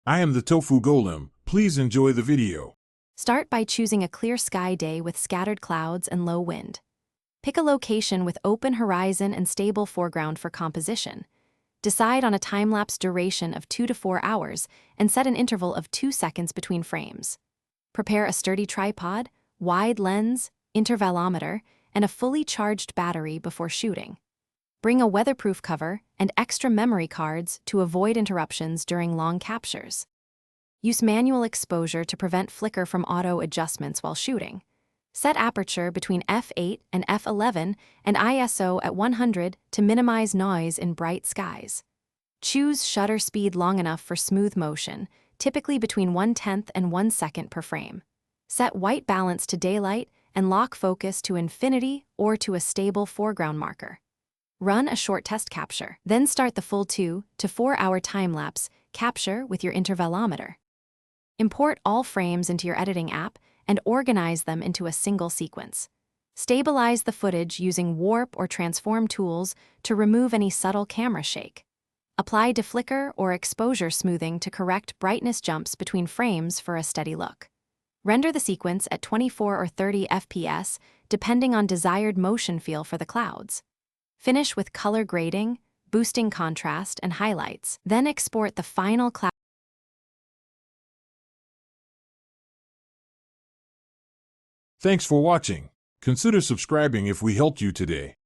I am the Tofu Golem. Please enjoy the video. Start by choosing a clear sky day with scattered clouds and low wind. Pick a location with open horizon and stable foreground for composition. Decide on a time-lapse duration of 2 to 4 hours and set an interval of 2 seconds between frames. Prepare a sturdy tripod, wide lens, intervalometer, and a fully charged battery before shooting. Bring a weatherproof cover and extra memory cards to avoid interruptions during long captures. Use manual exposure to prevent flicker from auto adjustments while shooting. Set aperture between f8 and f11 and ISO at 100 to minimize noise in bright skies. Choose shutter speed long enough for smooth motion, typically between 1/10 and 1 second per frame. Set white balance to daylight and lock focus to infinity or to a stable foreground marker. Run a short test capture, then start the full 2 to 4 hour time-lapse capture with your intervalometer. Import all frames into your editing app and organize them into a single sequence. Stabilize the footage using warp or transform tools to remove any subtle camera shake. Apply deflicker or exposure smoothing to correct brightness jumps between frames for a steady look. Render the sequence at 24 or 30 FPS, depending on desired motion feel for the clouds. Finish with color grading, boosting contrast and highlights, then export the final cloud. Thanks for watching. Consider subscribing if we helped you today.